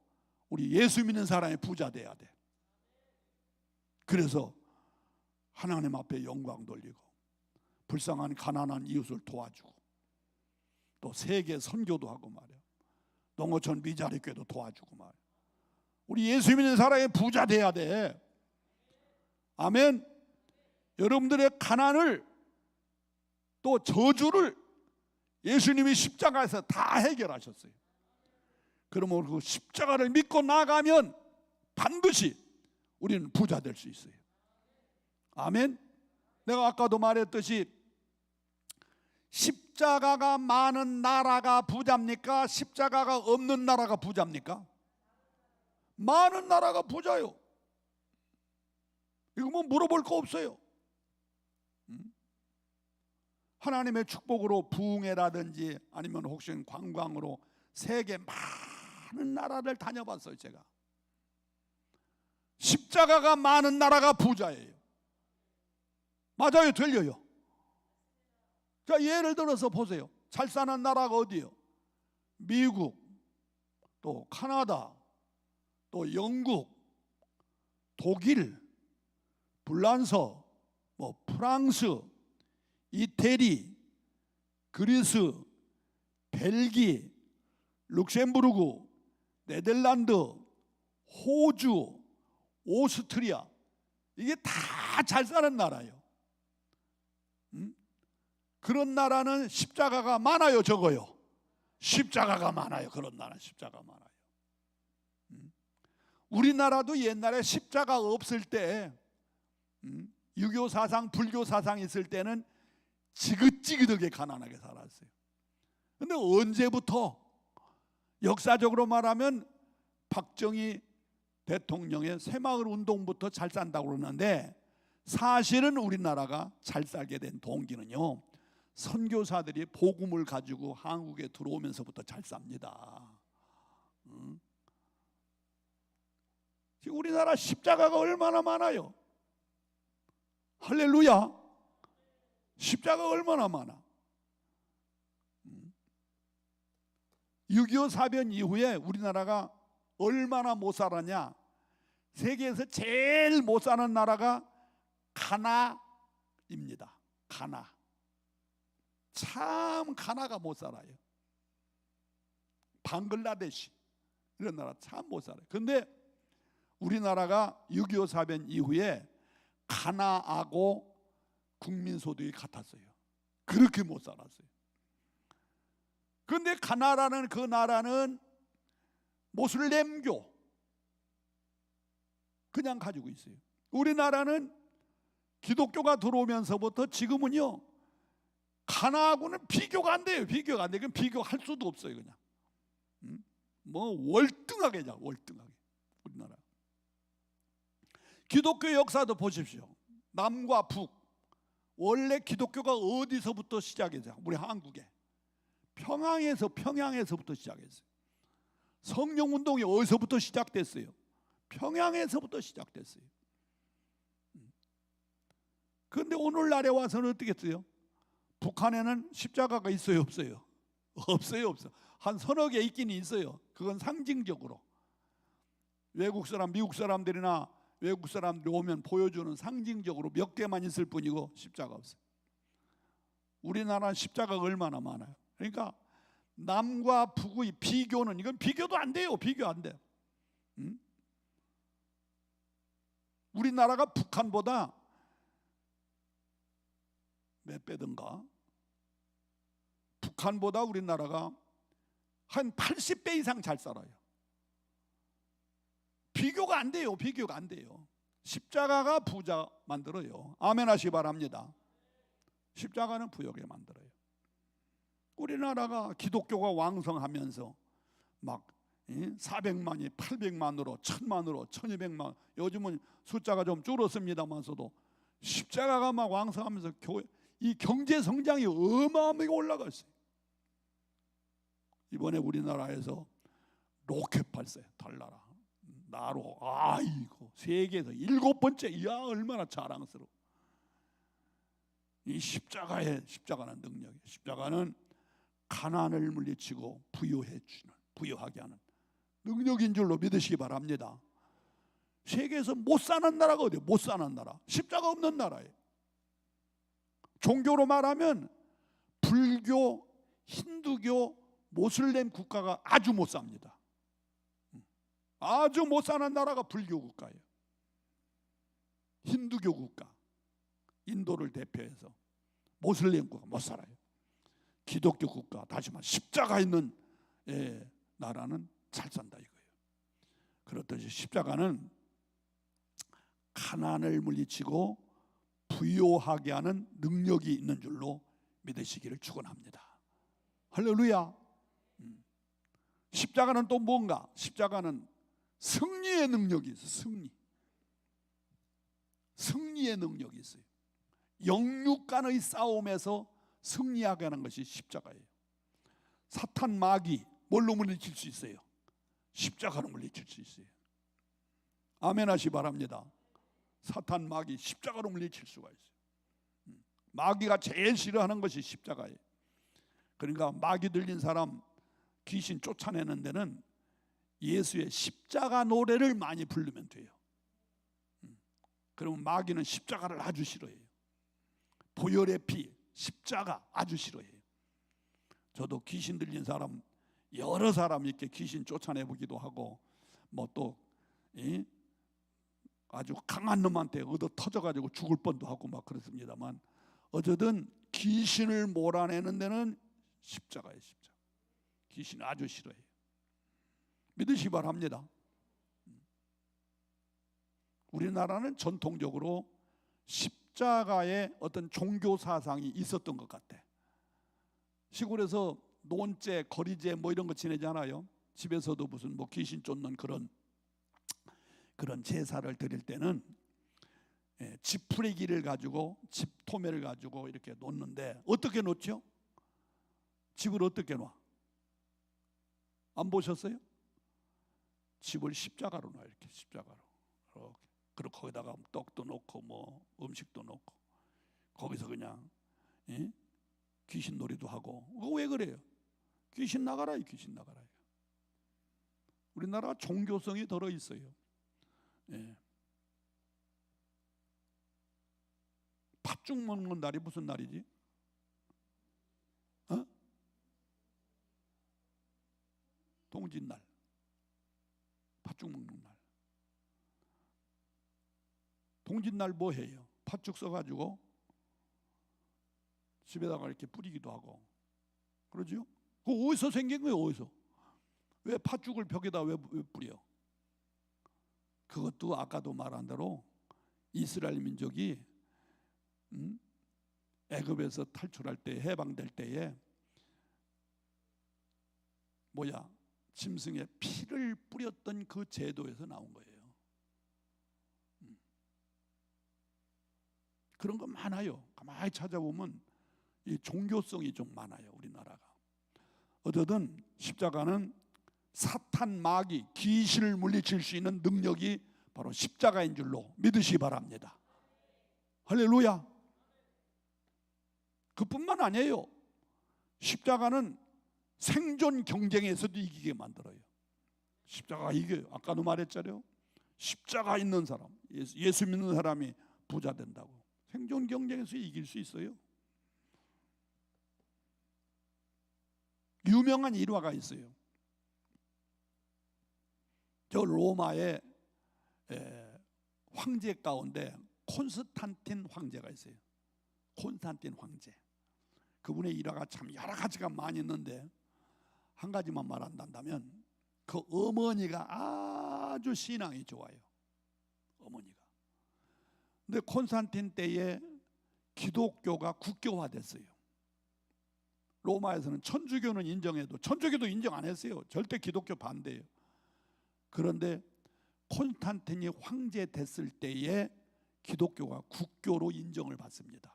우리 예수 믿는 사람이 부자 돼야 돼. 그래서 하나님 앞에 영광 돌리고 불쌍한 가난한 이웃을 도와주고 또 세계 선교도 하고 말이야. 농어촌 미자리 교회도 도와주고 말이야. 우리 예수 믿는 사람이 부자 돼야 돼. 아멘. 여러분들의 가난을 또 저주를 예수님이 십자가에서 다 해결하셨어요. 그러면 그 십자가를 믿고 나가면 반드시 우리는 부자 될 수 있어요. 아멘. 내가 아까도 말했듯이 십자가가 많은 나라가 부자입니까? 십자가가 없는 나라가 부자입니까? 많은 나라가 부자요. 이거 뭐 물어볼 거 없어요. 하나님의 축복으로 부흥회라든지 아니면 혹시 관광으로 세계 많은 나라를 다녀봤어요. 제가 십자가가 많은 나라가 부자예요. 맞아요, 들려요. 자, 예를 들어서 보세요. 잘 사는 나라가 어디요? 미국, 또 카나다, 또 영국, 독일, 불란서, 프랑스, 이태리, 그리스, 벨기, 룩셈부르크, 네덜란드, 호주, 오스트리아, 이게 다 잘 사는 나라예요. 그런 나라는 십자가가 많아요, 적어요? 십자가가 많아요. 그런 나라 십자가 많아요. 우리나라도 옛날에 십자가 없을 때, 유교 사상, 불교 사상 있을 때는 지긋지긋하게 가난하게 살았어요. 근데 언제부터 역사적으로 말하면 박정희 대통령의 새마을 운동부터 잘 산다고 그러는데, 사실은 우리나라가 잘 살게 된 동기는요, 선교사들이 복음을 가지고 한국에 들어오면서부터 잘 삽니다. 지금 우리나라 십자가가 얼마나 많아요. 할렐루야. 십자가가 얼마나 많아. 6.25 사변 이후에 우리나라가 얼마나 못 살았냐. 세계에서 제일 못 사는 나라가 가나입니다. 가나. 참 가나가 못 살아요. 방글라데시 이런 나라 참 못 살아요. 근데 우리나라가 6.25 사변 이후에 가나하고 국민소득이 같았어요. 그렇게 못 살았어요. 그런데 가나라는 그 나라는 모슬렘교 그냥 가지고 있어요. 우리나라는 기독교가 들어오면서부터 지금은요, 가나하고는 비교가 안 돼요. 비교가 안 돼요. 그럼 비교할 수도 없어요. 그냥 월등하게 자, 월등하게. 우리나라 기독교 역사도 보십시오. 남과 북. 원래 기독교가 어디서부터 시작했어요? 우리 한국에 평양에서부터 시작했어요. 성령운동이 어디서부터 시작됐어요? 평양에서부터 시작됐어요. 그런데 오늘날에 와서는 어떻게 했어요? 북한에는 십자가가 있어요, 없어요? 없어요, 없어. 한 서너 개 있긴 있어요. 그건 상징적으로. 외국 사람, 미국 사람들이나 외국 사람들이 오면 보여주는 상징적으로 몇 개만 있을 뿐이고 십자가 없어요. 우리나라는 십자가가 얼마나 많아요. 그러니까 남과 북의 비교는, 이건 비교도 안 돼요. 비교 안 돼. 우리나라가 북한보다 몇 배든가, 북한보다 우리나라가 한 80배 이상 잘 살아요. 비교가 안 돼요. 비교가 안 돼요. 십자가가 부자 만들어요. 아멘 하시기 바랍니다. 십자가는 부유하게 만들어요. 우리나라가 기독교가 왕성하면서 막 400만이 800만으로 1000만으로 1200만, 요즘은 숫자가 좀 줄었습니다만서도 십자가가 막 왕성하면서 교회 이 경제 성장이 어마어마하게 올라갔어요. 이번에 우리나라에서 로켓 발사에 달나라 나로 아이고 세계에서 7번째. 이야 얼마나 자랑스러워. 이 십자가는 능력이에요. 십자가는 가난을 물리치고 부유하게 하는 능력인 줄로 믿으시기 바랍니다. 세계에서 못 사는 나라가 어디예요? 못 사는 나라, 십자가 없는 나라예요. 종교로 말하면 불교, 힌두교, 모슬렘 국가가 아주 못 삽니다. 아주 못 사는 나라가 불교 국가예요. 힌두교 국가, 인도를 대표해서 모슬렘 국가 못 살아요. 기독교 국가, 다시 말해 십자가 있는 나라는 잘 산다 이거예요. 그렇듯이 십자가는 가난을 물리치고 부유하게 하는 능력이 있는 줄로 믿으시기를 축원합니다. 할렐루야. 십자가는 또 뭔가? 십자가는 승리의 능력이 있어요. 승리의 능력이 있어요. 영육간의 싸움에서 승리하게 하는 것이 십자가예요. 사탄 마귀 뭘로 물리칠 수 있어요? 십자가로 물리칠 수 있어요. 아멘 하시 바랍니다. 사탄 마귀 십자가로 물리칠 수가 있어요. 마귀가 제일 싫어하는 것이 십자가예요. 그러니까 마귀 들린 사람 귀신 쫓아내는 데는 예수의 십자가 노래를 많이 부르면 돼요. 그러면 마귀는 십자가를 아주 싫어해요. 보혈의 피, 십자가 아주 싫어해요. 저도 귀신 들린 사람 여러 사람 이렇게 귀신 쫓아내보기도 하고 뭐 또 아주 강한 놈한테 얻어 터져가지고 죽을 뻔도 하고 막 그렇습니다만 어쨌든 귀신을 몰아내는 데는 십자가예요. 십자가. 귀신 아주 싫어해요. 믿으시기 바랍니다. 우리나라는 전통적으로 십자가의 어떤 종교 사상이 있었던 것 같아. 시골에서 논제, 거리제 뭐 이런 거 지내잖아요. 집에서도 무슨 뭐 귀신 쫓는 그런 제사를 드릴 때는 지푸레기를 가지고 집토매를 가지고 이렇게 놓는데 어떻게 놓죠? 집을 어떻게 놔? 안 보셨어요? 집을 십자가로 놔. 이렇게 십자가로. 이렇게. 그리고 거기다가 떡도 놓고 뭐 음식도 놓고 거기서 그냥 귀신 놀이도 하고. 그거 왜 그래요? 귀신 나가라, 귀신 나가라. 우리나라 종교성이 들어 있어요. 팥죽 먹는 날이 무슨 날이지? 동짓날. 팥죽 먹는 날. 동짓날 뭐 해요? 팥죽 써가지고 집에다가 이렇게 뿌리기도 하고 그러죠? 그거 어디서 생긴 거예요? 어디서? 왜 팥죽을 벽에다 왜 뿌려? 그것도 아까도 말한 대로 이스라엘 민족이 애굽에서 탈출할 때 해방될 때에 짐승의 피를 뿌렸던 그 제도에서 나온 거예요. 그런 거 많아요. 가만히 찾아보면 이 종교성이 좀 많아요. 우리나라가. 어쨌든 십자가는 사탄 마귀 귀신을 물리칠 수 있는 능력이 바로 십자가인 줄로 믿으시기 바랍니다. 할렐루야. 그뿐만 아니에요. 십자가는 생존 경쟁에서도 이기게 만들어요. 십자가가 이겨요. 아까도 말했잖아요. 십자가 있는 사람, 예수 믿는 사람이 부자 된다고. 생존 경쟁에서 이길 수 있어요. 유명한 일화가 있어요. 저 로마의 황제 가운데 콘스탄틴 황제가 있어요. 콘스탄틴 황제. 그분의 일화가 참 여러 가지가 많이 있는데 한 가지만 말한다면 그 어머니가 아주 신앙이 좋아요. 어머니가. 근데 콘스탄틴 때에 기독교가 국교화됐어요. 로마에서는 천주교는 인정해도 천주교도 인정 안 했어요. 절대 기독교 반대예요. 그런데 콘스탄틴이 황제 됐을 때에 기독교가 국교로 인정을 받습니다.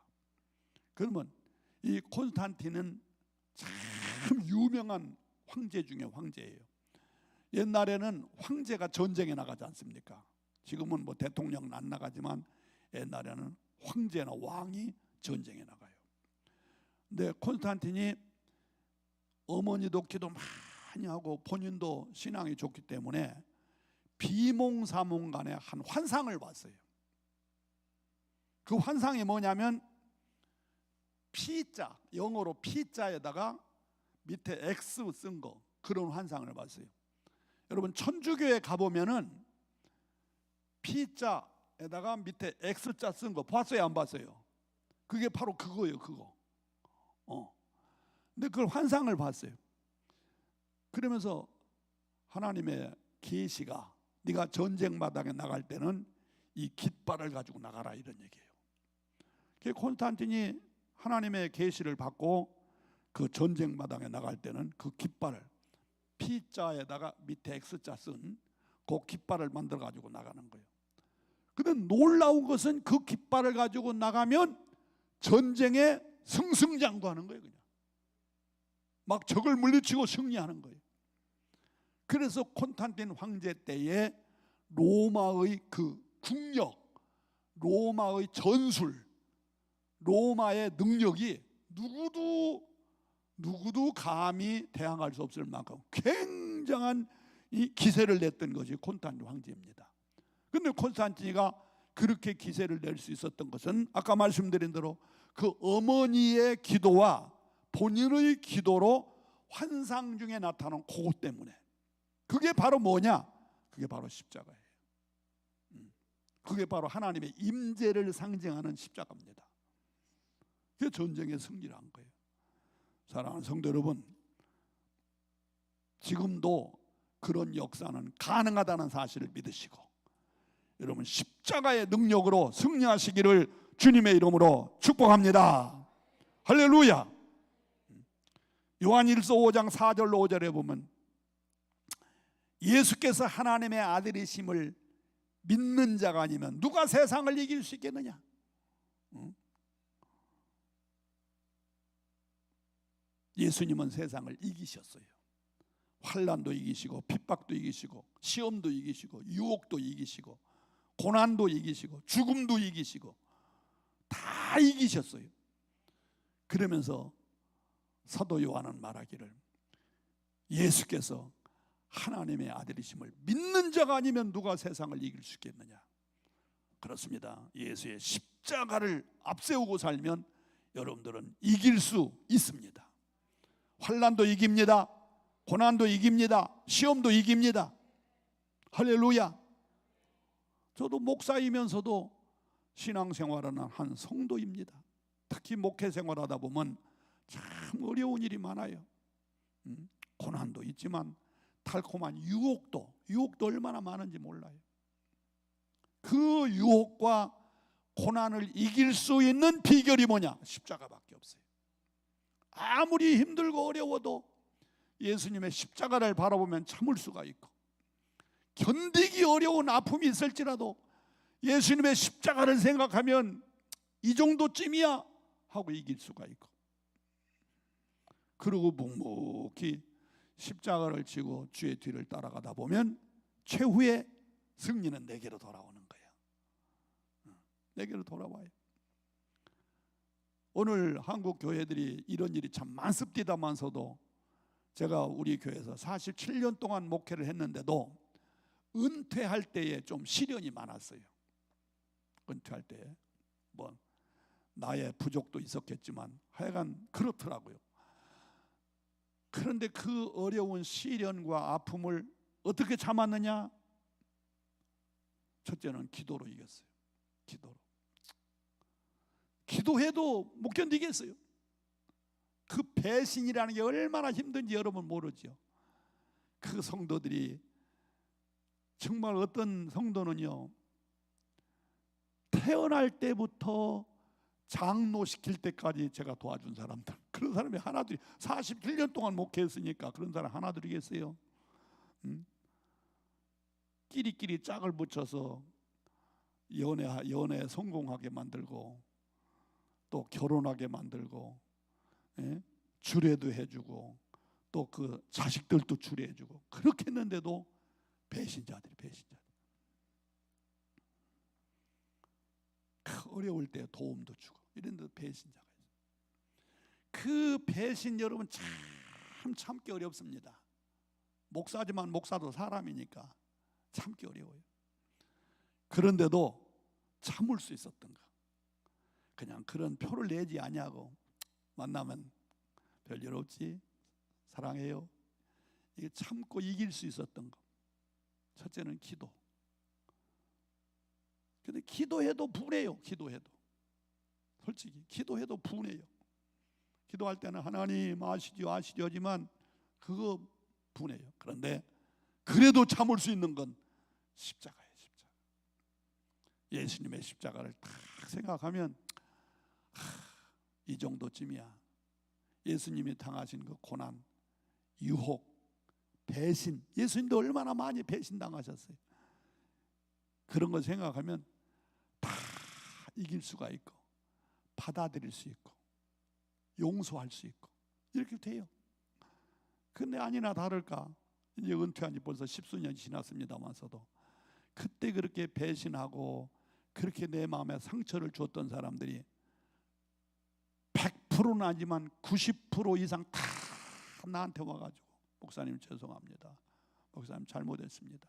그러면 이 콘스탄틴은 참 유명한 황제 중에 황제예요. 옛날에는 황제가 전쟁에 나가지 않습니까? 지금은 뭐 대통령은 안 나가지만 옛날에는 황제나 왕이 전쟁에 나가요. 근데 콘스탄틴이 어머니도 기도 많이 하고 본인도 신앙이 좋기 때문에 비몽사몽간에 한 환상을 봤어요. 그 환상이 뭐냐면 P자, 영어로 P자에다가 밑에 X 쓴 거, 그런 환상을 봤어요. 여러분 천주교에 가보면은 P자에다가 밑에 X자 쓴 거 봤어요, 안 봤어요? 그게 바로 그거예요, 그거. 근데 그걸 환상을 봤어요. 그러면서 하나님의 계시가 네가 전쟁 마당에 나갈 때는 이 깃발을 가지고 나가라, 이런 얘기예요. 콘스탄틴이 하나님의 계시를 받고 그 전쟁 마당에 나갈 때는 그 깃발을 P자에다가 밑에 X자 쓴 그 깃발을 만들어 가지고 나가는 거예요. 근데 놀라운 것은 그 깃발을 가지고 나가면 전쟁에 승승장구하는 거예요. 그냥 막 적을 물리치고 승리하는 거예요. 그래서 콘스탄틴 황제 때에 로마의 그 국력, 로마의 전술, 로마의 능력이 누구도 감히 대항할 수 없을 만큼 굉장한 이 기세를 냈던 것이 콘스탄틴 황제입니다. 그런데 콘스탄틴이가 그렇게 기세를 낼 수 있었던 것은 아까 말씀드린 대로 그 어머니의 기도와 본인의 기도로 환상 중에 나타난 그것 때문에. 그게 바로 뭐냐? 그게 바로 십자가예요. 그게 바로 하나님의 임재를 상징하는 십자가입니다. 그게 전쟁의 승리를 한 거예요. 사랑하는 성도 여러분, 지금도 그런 역사는 가능하다는 사실을 믿으시고 여러분 십자가의 능력으로 승리하시기를 주님의 이름으로 축복합니다. 할렐루야. 요한일서 5장 4절로 5절에 보면 예수께서 하나님의 아들이심을 믿는 자가 아니면 누가 세상을 이길 수 있겠느냐? 예수님은 세상을 이기셨어요. 환난도 이기시고 핍박도 이기시고 시험도 이기시고 유혹도 이기시고 고난도 이기시고 죽음도 이기시고 다 이기셨어요. 그러면서 사도 요한은 말하기를 예수께서 하나님의 아들이심을 믿는 자가 아니면 누가 세상을 이길 수 있겠느냐? 그렇습니다. 예수의 십자가를 앞세우고 살면 여러분들은 이길 수 있습니다. 환난도 이깁니다. 고난도 이깁니다. 시험도 이깁니다. 할렐루야. 저도 목사이면서도 신앙생활하는 한 성도입니다. 특히 목회 생활하다 보면 참 어려운 일이 많아요. 고난도 있지만 달콤한 유혹도 얼마나 많은지 몰라요. 그 유혹과 고난을 이길 수 있는 비결이 뭐냐? 십자가밖에 없어요. 아무리 힘들고 어려워도 예수님의 십자가를 바라보면 참을 수가 있고, 견디기 어려운 아픔이 있을지라도 예수님의 십자가를 생각하면 이 정도쯤이야 하고 이길 수가 있고, 그리고 묵묵히 십자가를 지고 주의 뒤를 따라가다 보면 최후의 승리는 내게로 돌아오는 거예요. 내게로 돌아와요. 오늘 한국 교회들이 이런 일이 참 많습니다만서도 제가 우리 교회에서 47년 동안 목회를 했는데도 은퇴할 때에 좀 시련이 많았어요. 은퇴할 때에 뭐 나의 부족도 있었겠지만 하여간 그렇더라고요. 그런데 그 어려운 시련과 아픔을 어떻게 참았느냐? 첫째는 기도로 이겼어요. 기도로. 기도해도 못 견디겠어요. 그 배신이라는 게 얼마나 힘든지 여러분 모르죠. 그 성도들이 정말 어떤 성도는요, 태어날 때부터 장로시킬 때까지 제가 도와준 사람들, 그런 사람이 하나둘이 47년 동안 목회했으니까 그런 사람 하나둘이겠어요? 끼리끼리 짝을 붙여서 연애 성공하게 만들고 또 결혼하게 만들고, 예? 주례도 해주고, 또 그 자식들도 주례해주고, 그렇게 했는데도 배신자들이. 어려울 때 도움도 주고 이런데도 배신자가 있어요. 그 배신 여러분 참 참기 어렵습니다. 목사지만 목사도 사람이니까 참기 어려워요. 그런데도 참을 수 있었던가. 그냥 그런 표를 내지 아니하고 만나면 별일 없지, 사랑해요, 이게 참고 이길 수 있었던 거. 첫째는 기도. 근데 기도해도 분해요. 기도해도 솔직히 기도해도 분해요. 기도할 때는 하나님 아시죠 하지만 그거 분해요. 그런데 그래도 참을 수 있는 건 십자가예요. 십자가. 예수님의 십자가를 딱 생각하면 이 정도쯤이야. 예수님이 당하신 그 고난, 유혹, 배신, 예수님도 얼마나 많이 배신당하셨어요. 그런 거 생각하면 다 이길 수가 있고, 받아들일 수 있고, 용서할 수 있고 이렇게 돼요. 근데 아니나 다를까 이제 은퇴한 지 벌써 10수년이 지났습니다만서도 그때 그렇게 배신하고 그렇게 내 마음에 상처를 줬던 사람들이 100%는 아니지만 90% 이상 다 나한테 와가지고 목사님 죄송합니다, 목사님 잘못했습니다,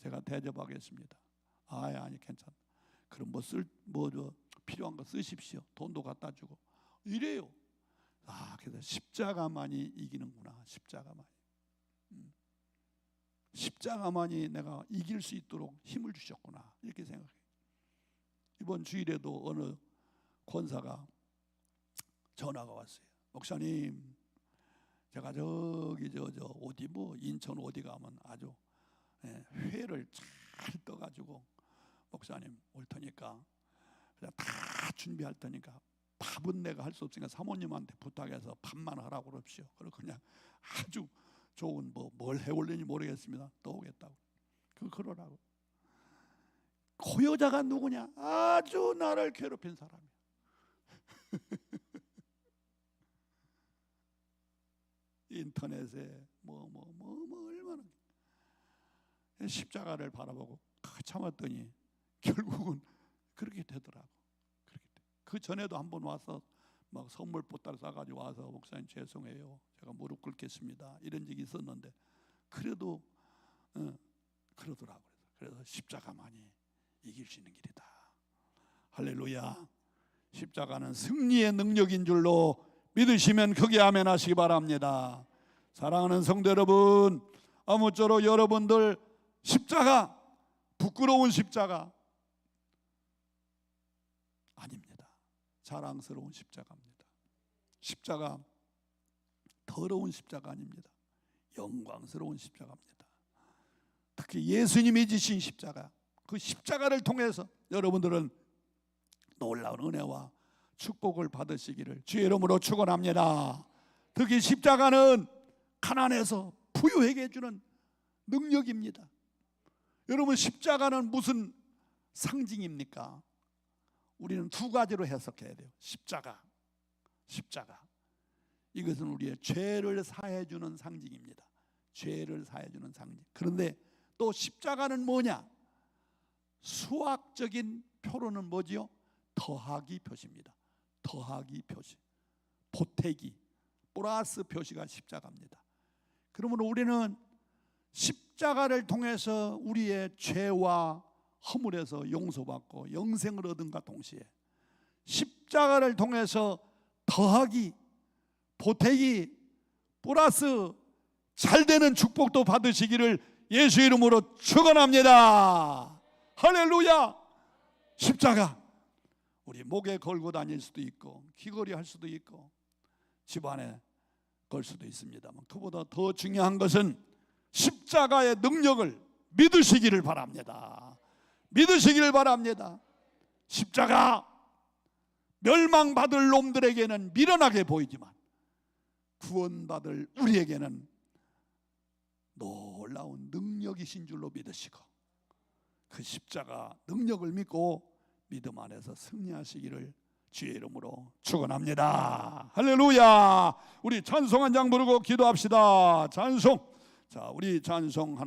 제가 대접하겠습니다, 아니 괜찮아, 그럼 필요한 거 쓰십시오, 돈도 갖다 주고 이래요. 그래서 십자가만이 이기는구나. 십자가만이 내가 이길 수 있도록 힘을 주셨구나, 이렇게 생각해요. 이번 주일에도 어느 권사가 전화가 왔어요. 목사님, 제가 저기 어디 인천 어디 가면 아주 회를 잘 떠가지고 목사님 올 테니까 그냥 다 준비할 테니까 밥은 내가 할 수 없으니까 사모님한테 부탁해서 밥만 하라고 그럽시오. 그리고 그냥 아주 좋은 뭘 해올는지 모르겠습니다, 또 오겠다고. 그러라고. 그 여자가 누구냐? 아주 나를 괴롭힌 사람이야. 인터넷에 얼마나 십자가를 바라보고 참았더니 결국은 그렇게 되더라고. 그 전에도 한번 와서 막 선물 보따리 싸가지고 와서 목사님 죄송해요, 제가 무릎 꿇겠습니다, 이런 적이 있었는데 그래도 그러더라고요. 그래서 십자가만이 이길 수 있는 길이다. 할렐루야. 십자가는 승리의 능력인 줄로 믿으시면 크게 아멘 하시기 바랍니다. 사랑하는 성도 여러분, 아무쪼록 여러분들 십자가 부끄러운 십자가 아닙니다. 자랑스러운 십자가입니다. 십자가 더러운 십자가 아닙니다. 영광스러운 십자가입니다. 특히 예수님이 지신 십자가, 그 십자가를 통해서 여러분들은 놀라운 은혜와 축복을 받으시기를 주의 이름으로 축원합니다. 특히 십자가는 가난해서 부유하게 해주는 능력입니다. 여러분, 십자가는 무슨 상징입니까? 우리는 두 가지로 해석해야 돼요. 십자가 이것은 우리의 죄를 사해주는 상징입니다. 죄를 사해주는 상징. 그런데 또 십자가는 뭐냐? 수학적인 표로는 뭐지요? 더하기 표시입니다. 더하기 표시, 보태기, 플러스 표시가 십자가입니다. 그러면 우리는 십자가를 통해서 우리의 죄와 허물에서 용서받고 영생을 얻은과 동시에 십자가를 통해서 더하기, 보태기, 플러스 잘되는 축복도 받으시기를 예수 이름으로 축원합니다. 할렐루야. 십자가 우리 목에 걸고 다닐 수도 있고 귀걸이 할 수도 있고 집안에 걸 수도 있습니다만, 그보다 더 중요한 것은 십자가의 능력을 믿으시기를 바랍니다. 믿으시기를 바랍니다. 십자가 멸망받을 놈들에게는 미련하게 보이지만 구원받을 우리에게는 놀라운 능력이신 줄로 믿으시고 그 십자가 능력을 믿고 믿음 안에서 승리하시기를 주의 이름으로 축원합니다. 할렐루야. 우리 찬송 한 장 부르고 기도합시다. 찬송. 자, 우리 찬송 하나